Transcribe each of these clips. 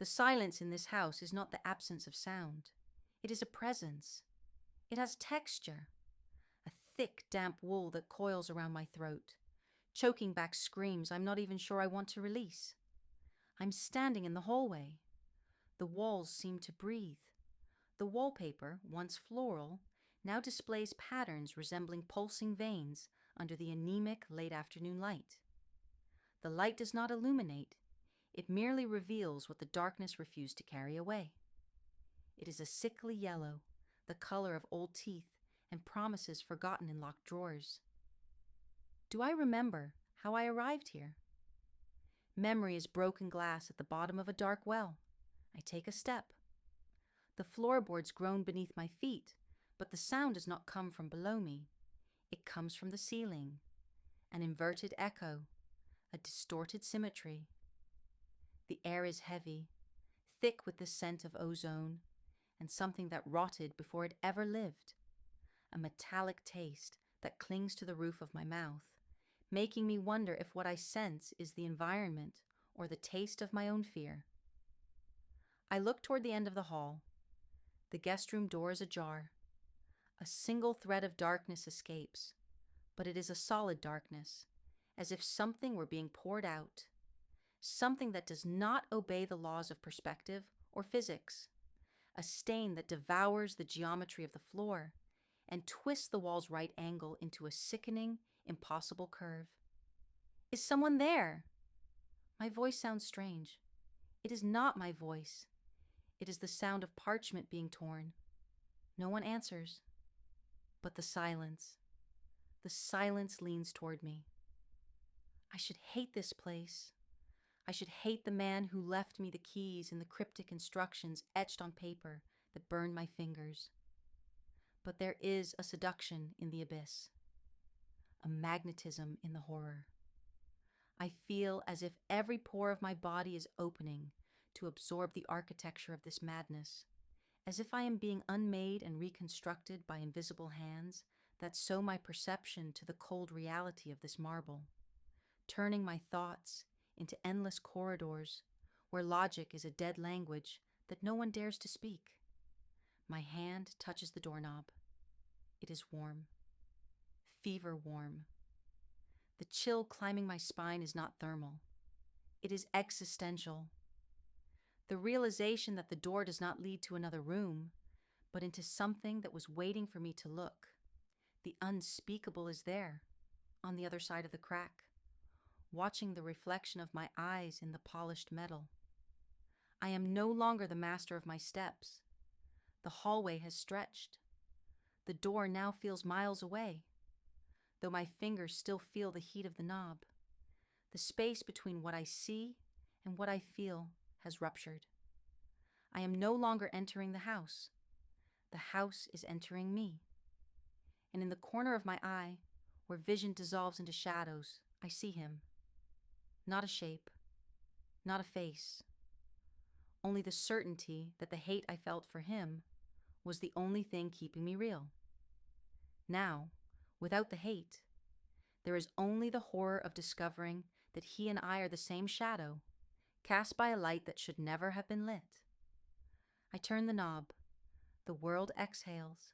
The silence in this house is not the absence of sound. It is a presence. It has texture. A thick, damp wool that coils around my throat, choking back screams I'm not even sure I want to release. I'm standing in the hallway. The walls seem to breathe. The wallpaper, once floral, now displays patterns resembling pulsing veins under the anemic late afternoon light. The light does not illuminate. It merely reveals what the darkness refused to carry away. It is a sickly yellow, the color of old teeth and promises forgotten in locked drawers. Do I remember how I arrived here? Memory is broken glass at the bottom of a dark well. I take a step. The floorboards groan beneath my feet, but the sound does not come from below me. It comes from the ceiling, an inverted echo, a distorted symmetry. The air is heavy, thick with the scent of ozone, and something that rotted before it ever lived. A metallic taste that clings to the roof of my mouth, making me wonder if what I sense is the environment or the taste of my own fear. I look toward the end of the hall. The guest room door is ajar. A single thread of darkness escapes, but it is a solid darkness, as if something were being poured out, something that does not obey the laws of perspective or physics, a stain that devours the geometry of the floor and twists the wall's right angle into a sickening, impossible curve. Is someone there? My voice sounds strange. It is not my voice. It is the sound of parchment being torn. No one answers. But the silence leans toward me. I should hate this place. I should hate the man who left me the keys and the cryptic instructions etched on paper that burned my fingers. But there is a seduction in the abyss, a magnetism in the horror. I feel as if every pore of my body is opening to absorb the architecture of this madness, as if I am being unmade and reconstructed by invisible hands that sew my perception to the cold reality of this marble, turning my thoughts into endless corridors where logic is a dead language that no one dares to speak. My hand touches the doorknob. It is warm, fever warm. The chill climbing my spine is not thermal. It is existential. The realization that the door does not lead to another room, but into something that was waiting for me to look. The unspeakable is there, on the other side of the crack, watching the reflection of my eyes in the polished metal. I am no longer the master of my steps. The hallway has stretched. The door now feels miles away, though my fingers still feel the heat of the knob. The space between what I see and what I feel has ruptured. I am no longer entering the house. The house is entering me. And in the corner of my eye, where vision dissolves into shadows, I see him. Not a shape, not a face, only the certainty that the hate I felt for him was the only thing keeping me real. Now, without the hate, there is only the horror of discovering that he and I are the same shadow, cast by a light that should never have been lit. I turn the knob. The world exhales.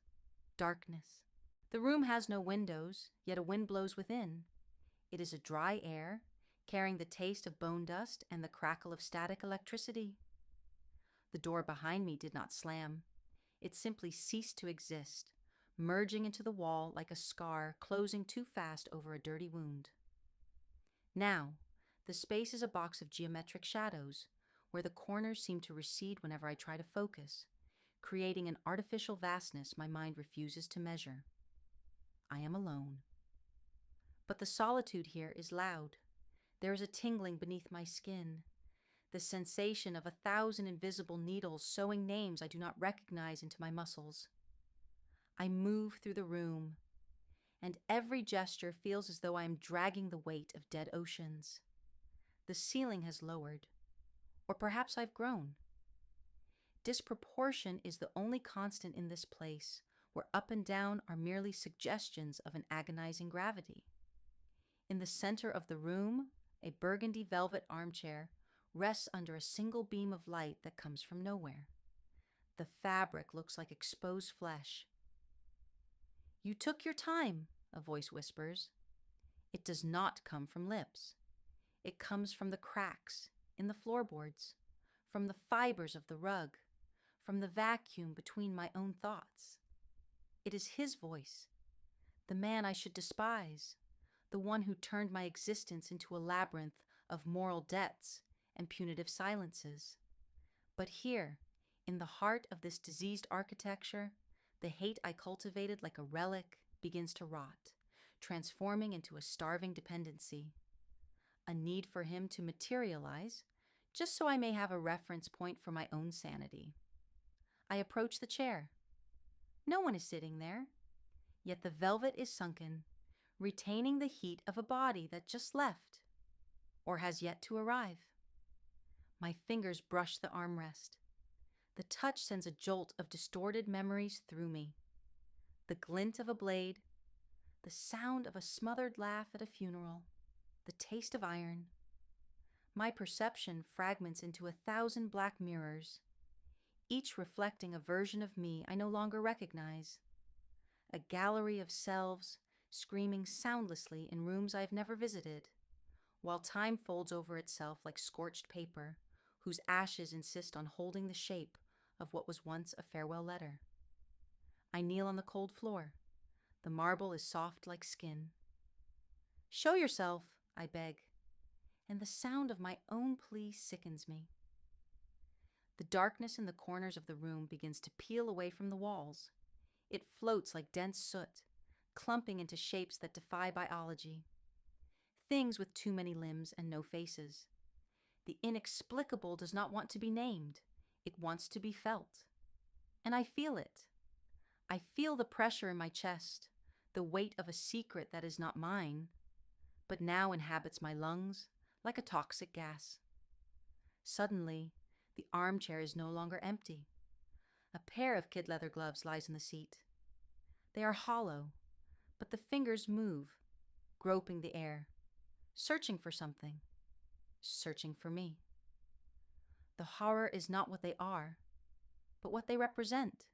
Darkness. The room has no windows, yet a wind blows within. It is a dry air, carrying the taste of bone dust and the crackle of static electricity. The door behind me did not slam. It simply ceased to exist, merging into the wall like a scar closing too fast over a dirty wound. Now, the space is a box of geometric shadows, where the corners seem to recede whenever I try to focus, creating an artificial vastness my mind refuses to measure. I am alone. But the solitude here is loud. There is a tingling beneath my skin, the sensation of 1,000 invisible needles sewing names I do not recognize into my muscles. I move through the room, and every gesture feels as though I am dragging the weight of dead oceans. The ceiling has lowered, or perhaps I've grown. Disproportion is the only constant in this place, where up and down are merely suggestions of an agonizing gravity. In the center of the room, a burgundy velvet armchair rests under a single beam of light that comes from nowhere. The fabric looks like exposed flesh. "You took your time," a voice whispers. It does not come from lips. It comes from the cracks in the floorboards, from the fibers of the rug, from the vacuum between my own thoughts. It is his voice, the man I should despise, the one who turned my existence into a labyrinth of moral debts and punitive silences. But here, in the heart of this diseased architecture, the hate I cultivated like a relic begins to rot, transforming into a starving dependency. A need for him to materialize, just so I may have a reference point for my own sanity. I approach the chair. No one is sitting there, yet the velvet is sunken, retaining the heat of a body that just left, or has yet to arrive. My fingers brush the armrest. The touch sends a jolt of distorted memories through me. The glint of a blade, the sound of a smothered laugh at a funeral, the taste of iron. My perception fragments into 1,000 black mirrors, each reflecting a version of me I no longer recognize. A gallery of selves screaming soundlessly in rooms I've never visited, while time folds over itself like scorched paper, whose ashes insist on holding the shape of what was once a farewell letter. I kneel on the cold floor. The marble is soft like skin. "Show yourself," I beg, and the sound of my own plea sickens me. The darkness in the corners of the room begins to peel away from the walls. It floats like dense soot, clumping into shapes that defy biology. Things with too many limbs and no faces. The inexplicable does not want to be named. It wants to be felt. And I feel it. I feel the pressure in my chest, the weight of a secret that is not mine, but now inhabits my lungs like a toxic gas. Suddenly, the armchair is no longer empty. A pair of kid leather gloves lies in the seat. They are hollow, but the fingers move, groping the air, searching for something, searching for me. The horror is not what they are, but what they represent.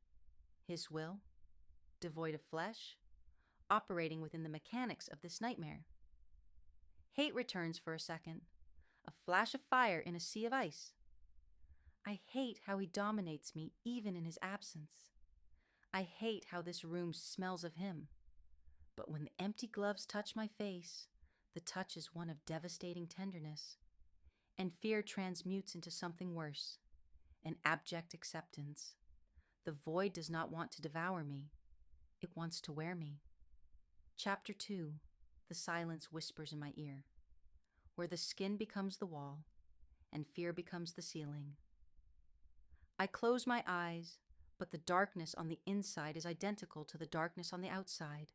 His will, devoid of flesh, operating within the mechanics of this nightmare. Hate returns for a second, a flash of fire in a sea of ice. I hate how he dominates me even in his absence. I hate how this room smells of him. But when the empty gloves touch my face, the touch is one of devastating tenderness, and fear transmutes into something worse, an abject acceptance. The void does not want to devour me. It wants to wear me. Chapter 2, the silence whispers in my ear, where the skin becomes the wall, and fear becomes the ceiling. I close my eyes, but the darkness on the inside is identical to the darkness on the outside.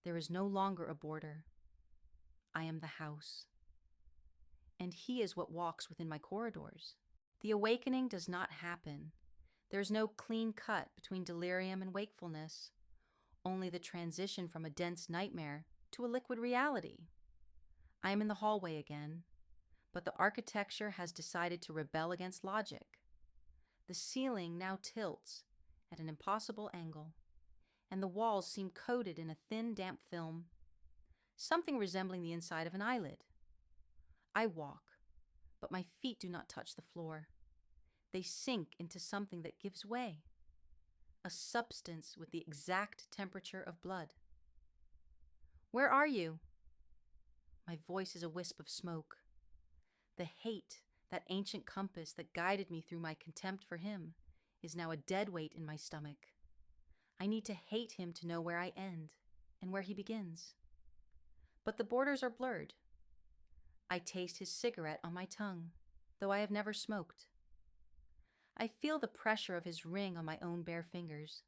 There is no longer a border. I am the house. And he is what walks within my corridors. The awakening does not happen. There is no clean cut between delirium and wakefulness, only the transition from a dense nightmare to a liquid reality. I am in the hallway again, but the architecture has decided to rebel against logic. The ceiling now tilts at an impossible angle, and the walls seem coated in a thin, damp film, something resembling the inside of an eyelid. I walk, but my feet do not touch the floor. They sink into something that gives way, a substance with the exact temperature of blood. "Where are you?" My voice is a wisp of smoke. The hate, that ancient compass that guided me through my contempt for him, is now a dead weight in my stomach. I need to hate him to know where I end and where he begins. But the borders are blurred. I taste his cigarette on my tongue, though I have never smoked. I feel the pressure of his ring on my own bare fingers.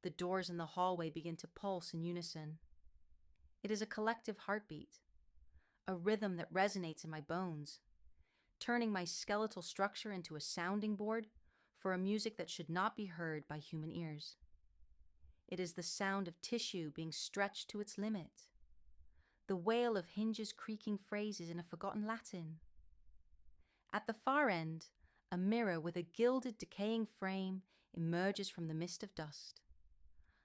The doors in the hallway begin to pulse in unison. It is a collective heartbeat, a rhythm that resonates in my bones, turning my skeletal structure into a sounding board for a music that should not be heard by human ears. It is the sound of tissue being stretched to its limit, the wail of hinges creaking phrases in a forgotten Latin. At the far end, a mirror with a gilded, decaying frame emerges from the mist of dust.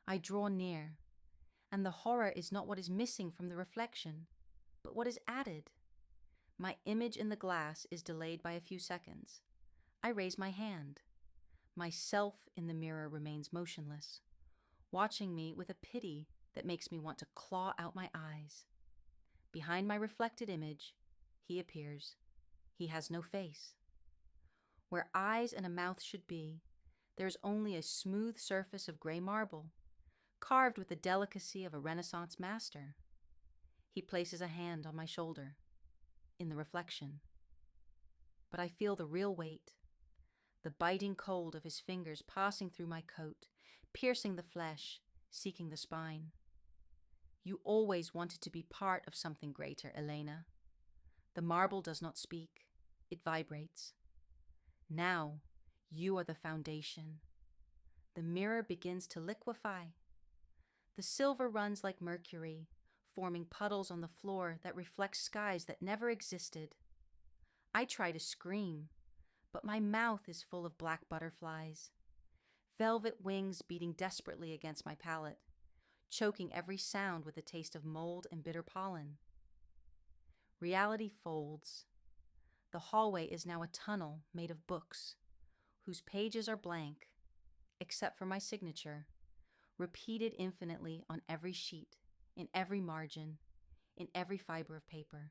I draw near, and the horror is not what is missing from the reflection, but what is added. My image in the glass is delayed by a few seconds. I raise my hand. Myself in the mirror remains motionless, watching me with a pity that makes me want to claw out my eyes. Behind my reflected image, he appears. He has no face. Where eyes and a mouth should be, there is only a smooth surface of gray marble, carved with the delicacy of a Renaissance master. He places a hand on my shoulder, in the reflection. But I feel the real weight, the biting cold of his fingers passing through my coat, piercing the flesh, seeking the spine. You always wanted to be part of something greater, Elena. The marble does not speak, it vibrates. Now, you are the foundation. The mirror begins to liquefy. The silver runs like mercury, forming puddles on the floor that reflect skies that never existed. I try to scream, but my mouth is full of black butterflies, velvet wings beating desperately against my palate, choking every sound with a taste of mold and bitter pollen. Reality folds. The hallway is now a tunnel made of books, whose pages are blank, except for my signature, repeated infinitely on every sheet, in every margin, in every fiber of paper.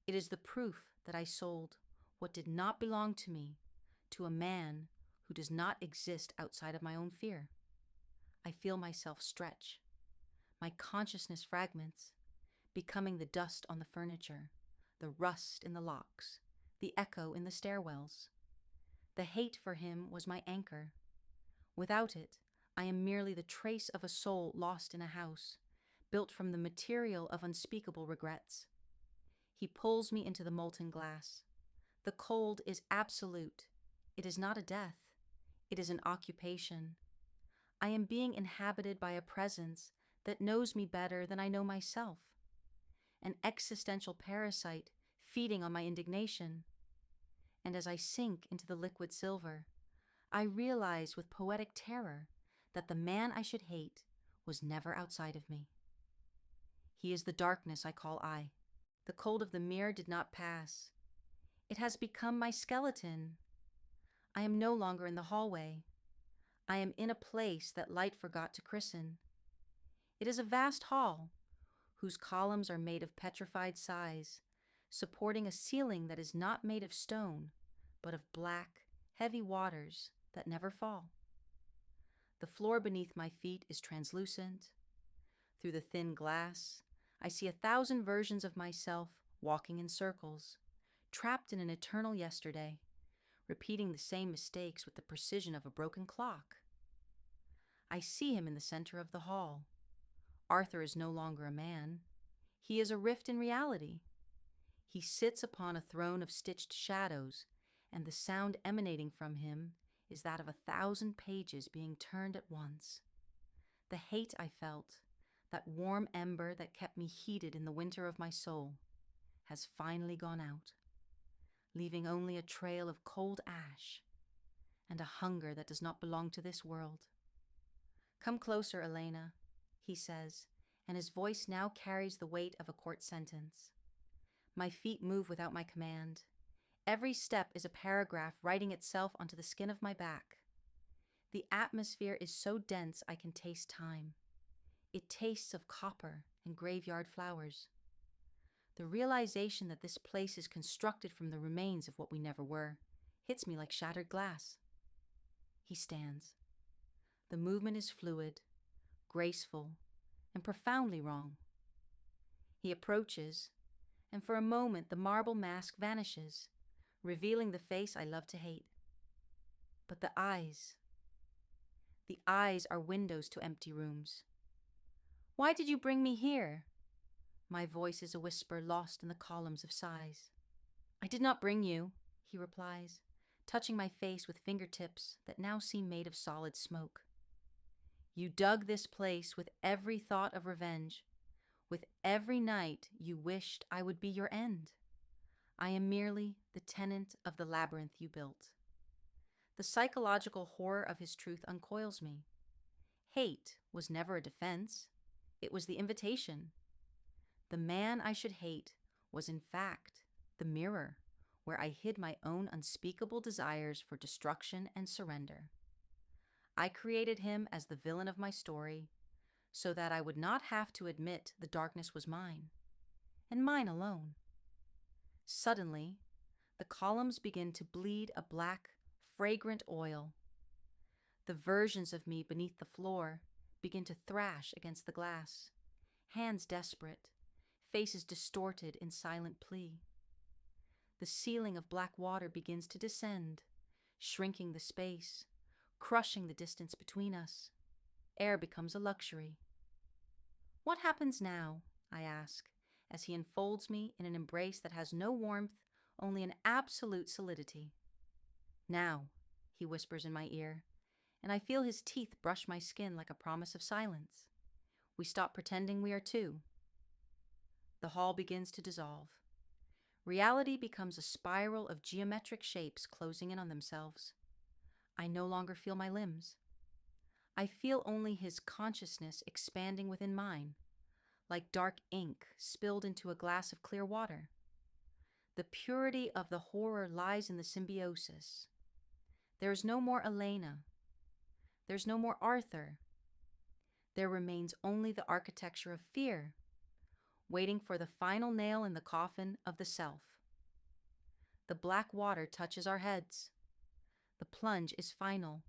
It is the proof that I sold what did not belong to me to a man who does not exist outside of my own fear. I feel myself stretch. My consciousness fragments, becoming the dust on the furniture, the rust in the locks, the echo in the stairwells. The hate for him was my anchor. Without it, I am merely the trace of a soul lost in a house, built from the material of unspeakable regrets. He pulls me into the molten glass. The cold is absolute. It is not a death. It is an occupation. I am being inhabited by a presence that knows me better than I know myself. An existential parasite feeding on my indignation. And as I sink into the liquid silver, I realize with poetic terror that the man I should hate was never outside of me. He is the darkness I call I. The cold of the mirror did not pass. It has become my skeleton. I am no longer in the hallway. I am in a place that light forgot to christen. It is a vast hall, whose columns are made of petrified sighs, supporting a ceiling that is not made of stone, but of black, heavy waters that never fall. The floor beneath my feet is translucent. Through the thin glass, I see 1,000 versions of myself walking in circles, trapped in an eternal yesterday, repeating the same mistakes with the precision of a broken clock. I see him in the center of the hall. Arthur is no longer a man. He is a rift in reality. He sits upon a throne of stitched shadows, and the sound emanating from him is that of 1,000 pages being turned at once. The hate I felt, that warm ember that kept me heated in the winter of my soul, has finally gone out, leaving only a trail of cold ash and a hunger that does not belong to this world. Come closer, Elena, he says, and his voice now carries the weight of a court sentence. My feet move without my command. Every step is a paragraph writing itself onto the skin of my back. The atmosphere is so dense I can taste time. It tastes of copper and graveyard flowers. The realization that this place is constructed from the remains of what we never were hits me like shattered glass. He stands. The movement is fluid, graceful, and profoundly wrong. He approaches, and for a moment the marble mask vanishes, revealing the face I love to hate. But the eyes are windows to empty rooms. Why did you bring me here? My voice is a whisper lost in the columns of sighs. I did not bring you, he replies, touching my face with fingertips that now seem made of solid smoke. You dug this place with every thought of revenge, with every night you wished I would be your end. I am merely the tenant of the labyrinth you built. The psychological horror of his truth uncoils me. Hate was never a defense. It was the invitation. The man I should hate was, in fact, the mirror where I hid my own unspeakable desires for destruction and surrender. I created him as the villain of my story so that I would not have to admit the darkness was mine, and mine alone. Suddenly, the columns begin to bleed a black, fragrant oil. The versions of me beneath the floor begin to thrash against the glass, hands desperate, faces distorted in silent plea. The ceiling of black water begins to descend, shrinking the space, crushing the distance between us. Air becomes a luxury. What happens now? I ask, as he enfolds me in an embrace that has no warmth, only an absolute solidity. Now, he whispers in my ear, and I feel his teeth brush my skin like a promise of silence. We stop pretending we are two. The hall begins to dissolve. Reality becomes a spiral of geometric shapes closing in on themselves. I no longer feel my limbs. I feel only his consciousness expanding within mine, like dark ink spilled into a glass of clear water. The purity of the horror lies in the symbiosis. There is no more Elena. There's no more Arthur. There remains only the architecture of fear, waiting for the final nail in the coffin of the self. The black water touches our heads. The plunge is final.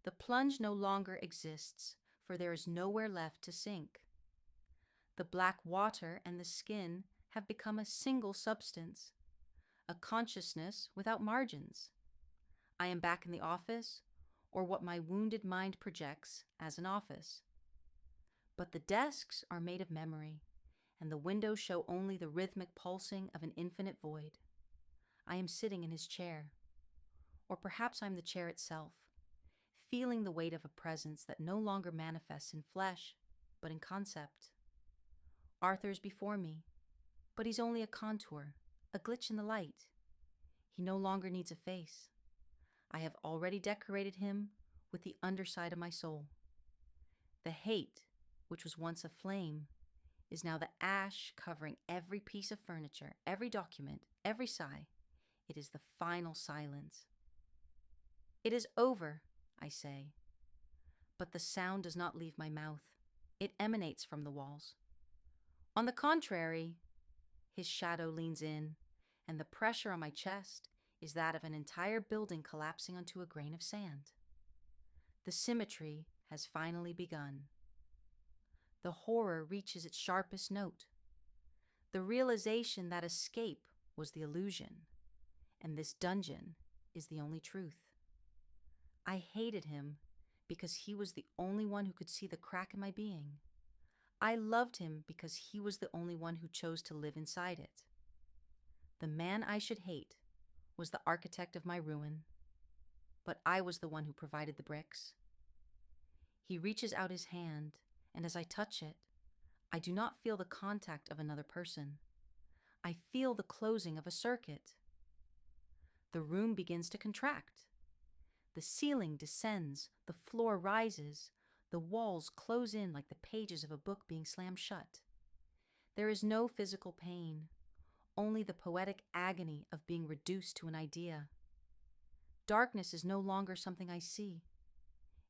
The plunge no longer exists, for there is nowhere left to sink. The black water and the skin have become a single substance, a consciousness without margins. I am back in the office, or what my wounded mind projects as an office. But the desks are made of memory, and the windows show only the rhythmic pulsing of an infinite void. I am sitting in his chair, or perhaps I'm the chair itself, feeling the weight of a presence that no longer manifests in flesh, but in concept. Arthur's before me, but he's only a contour, a glitch in the light. He no longer needs a face. I have already decorated him with the underside of my soul. The hate, which was once a flame, is now the ash covering every piece of furniture, every document, every sigh. It is the final silence. It is over, I say. But the sound does not leave my mouth. It emanates from the walls. On the contrary, his shadow leans in, and the pressure on my chest is that of an entire building collapsing onto a grain of sand. The symmetry has finally begun. The horror reaches its sharpest note. The realization that escape was the illusion, and this dungeon is the only truth. I hated him because he was the only one who could see the crack in my being. I loved him because he was the only one who chose to live inside it. The man I should hate was the architect of my ruin, but I was the one who provided the bricks. He reaches out his hand, and as I touch it, I do not feel the contact of another person. I feel the closing of a circuit. The room begins to contract. The ceiling descends, the floor rises, the walls close in like the pages of a book being slammed shut. There is no physical pain, only the poetic agony of being reduced to an idea. Darkness is no longer something I see.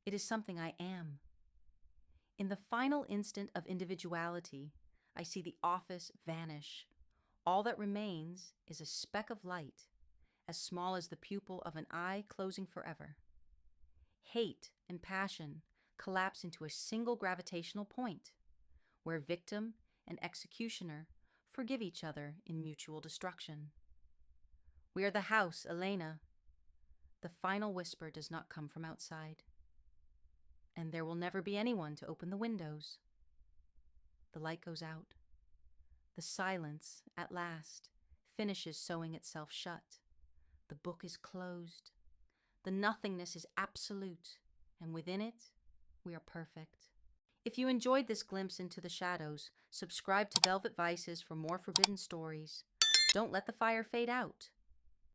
It is something I am. In the final instant of individuality, I see the office vanish. All that remains is a speck of light, as small as the pupil of an eye closing forever. Hate and passion collapse into a single gravitational point, where victim and executioner forgive each other in mutual destruction. We are the house, Elena. The final whisper does not come from outside. And there will never be anyone to open the windows. The light goes out. The silence, at last, finishes sewing itself shut. The book is closed. The nothingness is absolute, and within it, we are perfect. If you enjoyed this glimpse into the shadows, subscribe to Velvet Vices for more forbidden stories. Don't let the fire fade out.